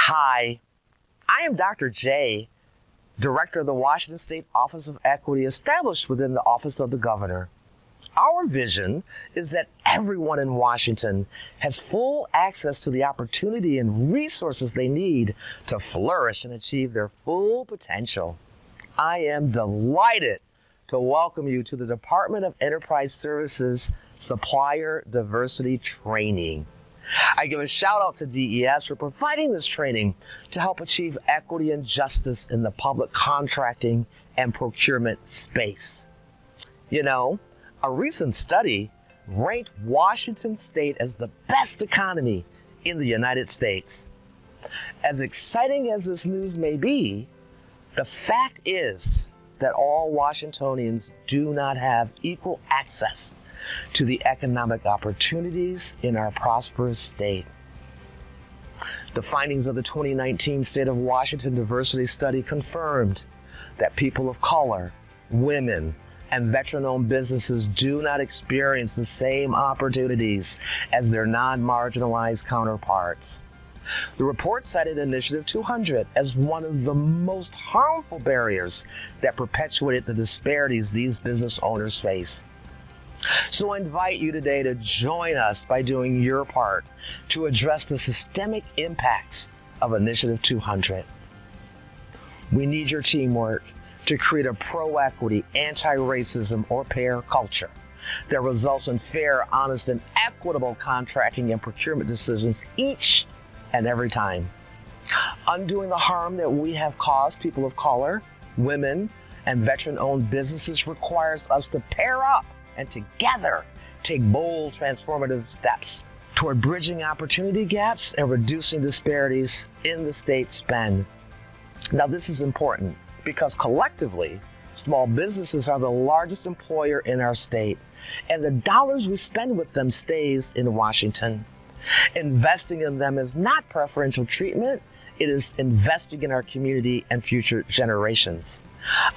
Hi, I am Dr. J, Director of the Washington State Office of Equity, established within the Office of the Governor. Our vision is that everyone in Washington has full access to the opportunity and resources they need to flourish and achieve their full potential. I am delighted to welcome you to the Department of Enterprise Services Supplier Diversity Training. I give a shout out to DES for providing this training to help achieve equity and justice in the public contracting and procurement space. You know, a recent study ranked Washington State as the best economy in the United States. As exciting as this news may be, the fact is that all Washingtonians do not have equal access to the economic opportunities in our prosperous state. The findings of the 2019 State of Washington Diversity Study confirmed that people of color, women, and veteran-owned businesses do not experience the same opportunities as their non-marginalized counterparts. The report cited Initiative 200 as one of the most harmful barriers that perpetuated the disparities these business owners face. So I invite you today to join us by doing your part to address the systemic impacts of Initiative 200. We need your teamwork to create a pro-equity, anti-racism, or pair culture that results in fair, honest, and equitable contracting and procurement decisions each and every time. Undoing the harm that we have caused people of color, women, and veteran-owned businesses requires us to pair up and together take bold transformative steps toward bridging opportunity gaps and reducing disparities in the state spend. Now, this is important because collectively, small businesses are the largest employer in our state, and the dollars we spend with them stays in Washington. Investing in them is not preferential treatment, it is investing in our community and future generations.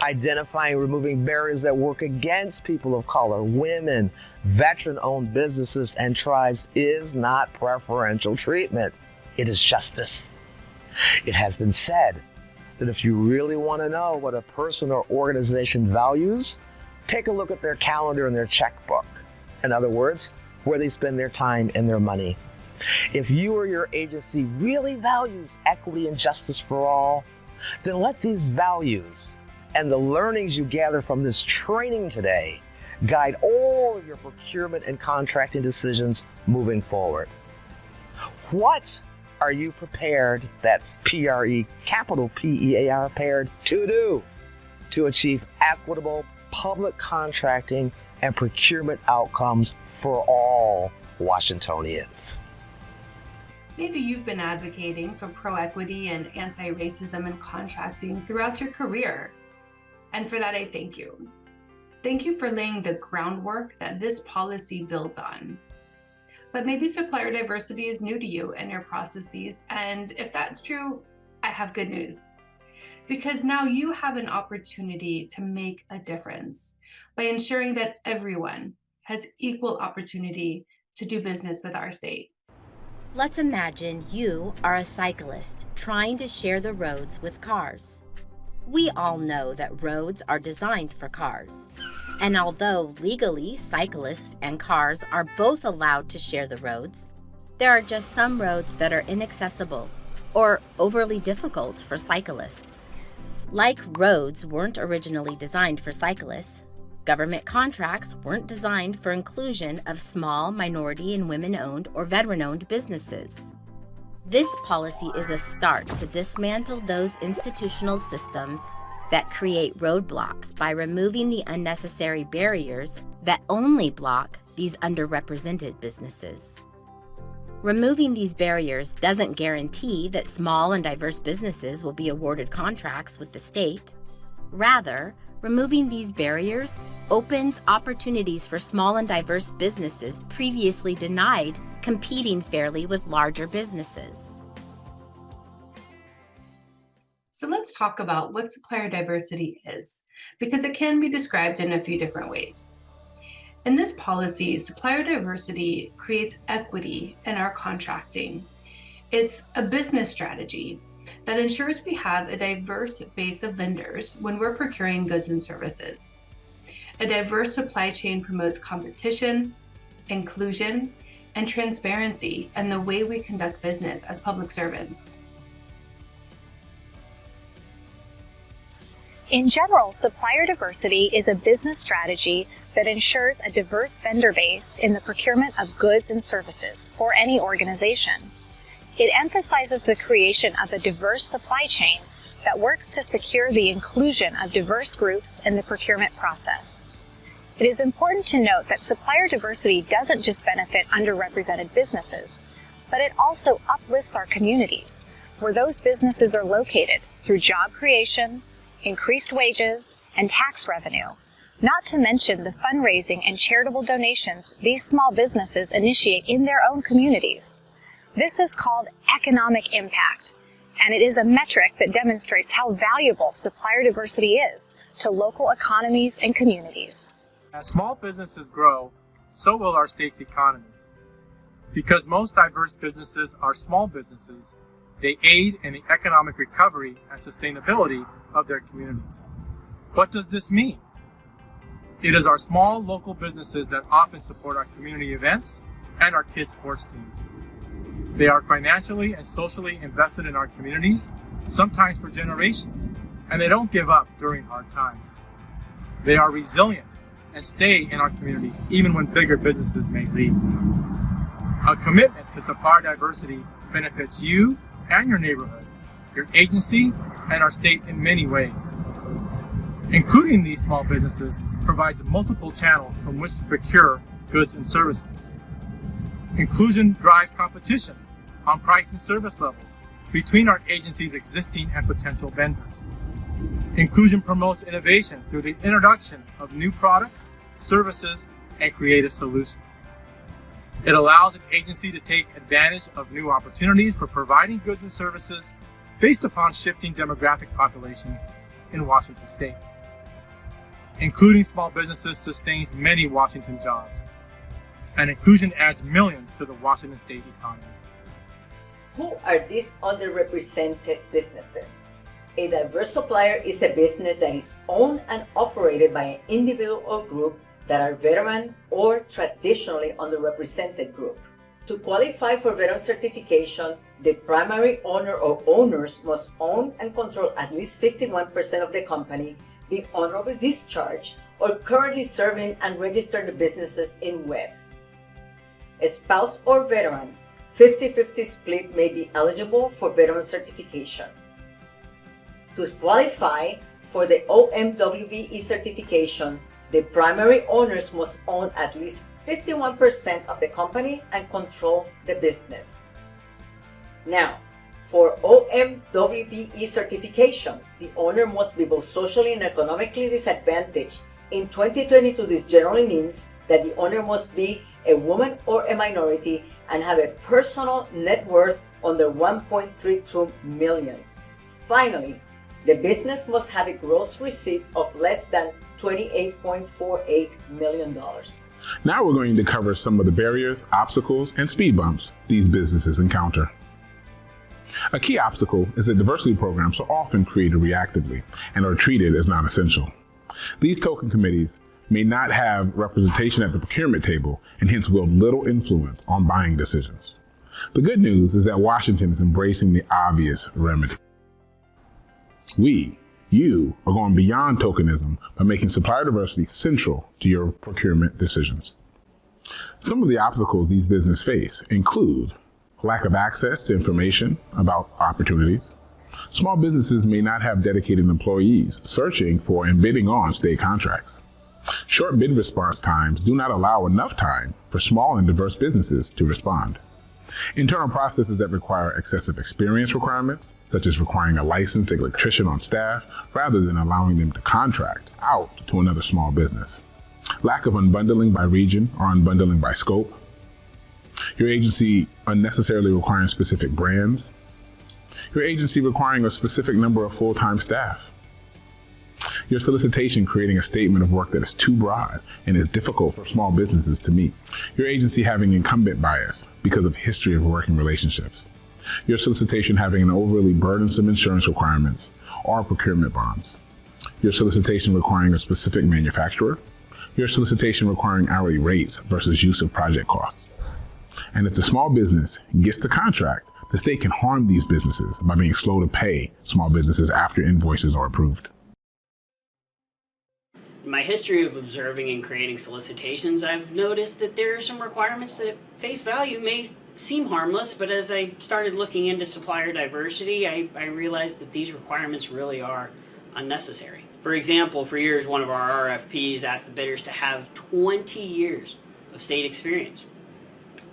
Identifying and removing barriers that work against people of color, women, veteran-owned businesses, and tribes is not preferential treatment. It is justice. It has been said that if you really want to know what a person or organization values, take a look at their calendar and their checkbook. In other words, where they spend their time and their money. If you or your agency really values equity and justice for all, then let these values and the learnings you gather from this training today guide all of your procurement and contracting decisions moving forward. What are you prepared, that's P-R-E, capital P-E-A-R, prepared to do to achieve equitable public contracting and procurement outcomes for all Washingtonians? Maybe you've been advocating for pro-equity and anti-racism in contracting throughout your career. And for that, I thank you. Thank you for laying the groundwork that this policy builds on. But maybe supplier diversity is new to you and your processes. And if that's true, I have good news. Because now you have an opportunity to make a difference by ensuring that everyone has equal opportunity to do business with our state. Let's imagine you are a cyclist trying to share the roads with cars. We all know that roads are designed for cars. And although legally cyclists and cars are both allowed to share the roads, there are just some roads that are inaccessible or overly difficult for cyclists. Like roads weren't originally designed for cyclists, government contracts weren't designed for inclusion of small, minority, and women-owned or veteran-owned businesses. This policy is a start to dismantle those institutional systems that create roadblocks by removing the unnecessary barriers that only block these underrepresented businesses. Removing these barriers doesn't guarantee that small and diverse businesses will be awarded contracts with the state. Rather, removing these barriers opens opportunities for small and diverse businesses previously denied competing fairly with larger businesses. So let's talk about what supplier diversity is, because it can be described in a few different ways. In this policy, supplier diversity creates equity in our contracting It's a business strategy that ensures we have a diverse base of vendors when we're procuring goods and services. A diverse supply chain promotes competition, inclusion, and transparency in the way we conduct business as public servants. In general, supplier diversity is a business strategy that ensures a diverse vendor base in the procurement of goods and services for any organization. It emphasizes the creation of a diverse supply chain that works to secure the inclusion of diverse groups in the procurement process. It is important to note that supplier diversity doesn't just benefit underrepresented businesses, but it also uplifts our communities, where those businesses are located through job creation, increased wages, and tax revenue, not to mention the fundraising and charitable donations these small businesses initiate in their own communities. This is called economic impact, and it is a metric that demonstrates how valuable supplier diversity is to local economies and communities. As small businesses grow, so will our state's economy. Because most diverse businesses are small businesses, they aid in the economic recovery and sustainability of their communities. What does this mean? It is our small local businesses that often support our community events and our kids' sports teams. They are financially and socially invested in our communities, sometimes for generations, and they don't give up during hard times. They are resilient and stay in our communities even when bigger businesses may leave. A commitment to supplier diversity benefits you and your neighborhood, your agency, and our state in many ways. Including these small businesses provides multiple channels from which to procure goods and services. Inclusion drives competition on price and service levels between our agency's existing and potential vendors. Inclusion promotes innovation through the introduction of new products, services, and creative solutions. It allows an agency to take advantage of new opportunities for providing goods and services based upon shifting demographic populations in Washington state. Including small businesses sustains many Washington jobs, and inclusion adds millions to the Washington state economy. Who are these underrepresented businesses? A diverse supplier is a business that is owned and operated by an individual or group that are veteran or traditionally underrepresented group. To qualify for veteran certification, the primary owner or owners must own and control at least 51% of the company, be honorably discharged, or currently serving and registered businesses in WEFs. A spouse or veteran, 50-50 split may be eligible for veteran certification. To qualify for the OMWBE certification, the primary owners must own at least 51% of the company and control the business. Now, for OMWBE certification, the owner must be both socially and economically disadvantaged. In 2022, this generally means that the owner must be a woman or a minority and have a personal net worth under $1.32 million. Finally, the business must have a gross receipt of less than $28.48 million. Now we're going to cover some of the barriers, obstacles, and speed bumps these businesses encounter. A key obstacle is that diversity programs are often created reactively and are treated as non-essential. These token committees may not have representation at the procurement table and hence wield little influence on buying decisions. The good news is that Washington is embracing the obvious remedy. You are going beyond tokenism by making supplier diversity central to your procurement decisions. Some of the obstacles these businesses face include lack of access to information about opportunities. Small businesses may not have dedicated employees searching for and bidding on state contracts. Short bid response times do not allow enough time for small and diverse businesses to respond. Internal processes that require excessive experience requirements, such as requiring a licensed electrician on staff rather than allowing them to contract out to another small business. Lack of unbundling by region or unbundling by scope. Your agency unnecessarily requiring specific brands. Your agency requiring a specific number of full-time staff. Your solicitation creating a statement of work that is too broad and is difficult for small businesses to meet. Your agency having incumbent bias because of history of working relationships. Your solicitation having an overly burdensome insurance requirements or procurement bonds. Your solicitation requiring a specific manufacturer. Your solicitation requiring hourly rates versus use of project costs. And if the small business gets the contract, the state can harm these businesses by being slow to pay small businesses after invoices are approved. In my history of observing and creating solicitations, I've noticed that there are some requirements that at face value may seem harmless, but as I started looking into supplier diversity, I realized that these requirements really are unnecessary. For example, for years, one of our RFPs asked the bidders to have 20 years of state experience.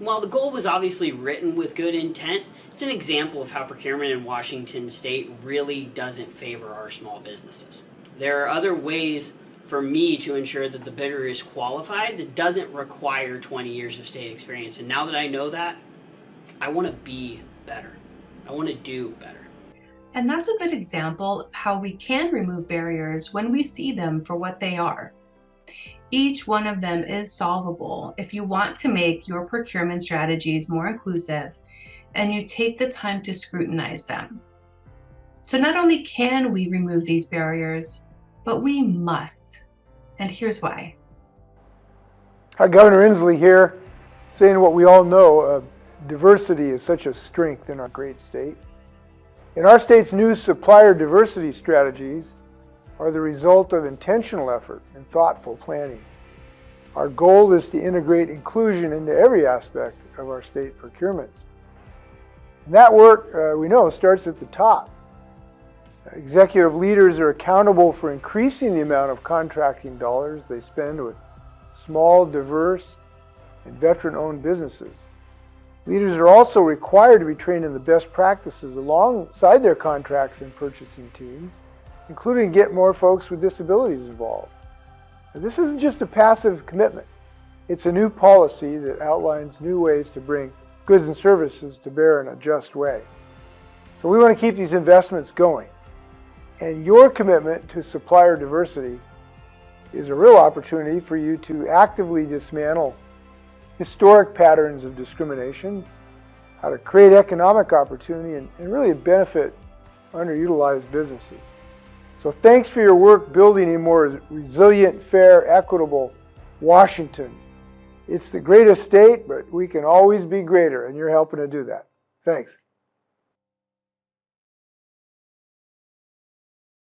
While the goal was obviously written with good intent, it's an example of how procurement in Washington state really doesn't favor our small businesses. There are other ways for me to ensure that the bidder is qualified that doesn't require 20 years of state experience. And now that I know that, I want to be better. I want to do better. And that's a good example of how we can remove barriers when we see them for what they are. Each one of them is solvable if you want to make your procurement strategies more inclusive and you take the time to scrutinize them. So not only can we remove these barriers, but we must. And here's why. Hi, Governor Inslee here, saying what we all know, diversity is such a strength in our great state. And our state's new supplier diversity strategies are the result of intentional effort and thoughtful planning. Our goal is to integrate inclusion into every aspect of our state procurements. And that work, we know, starts at the top. Executive leaders are accountable for increasing the amount of contracting dollars they spend with small, diverse, and veteran-owned businesses. Leaders are also required to be trained in the best practices alongside their contracts and purchasing teams, including get more folks with disabilities involved. Now, this isn't just a passive commitment. It's a new policy that outlines new ways to bring goods and services to bear in a just way. So we want to keep these investments going. And your commitment to supplier diversity is a real opportunity for you to actively dismantle historic patterns of discrimination, how to create economic opportunity, and really benefit underutilized businesses. So thanks for your work building a more resilient, fair, equitable Washington. It's the greatest state, but we can always be greater, and you're helping to do that. Thanks.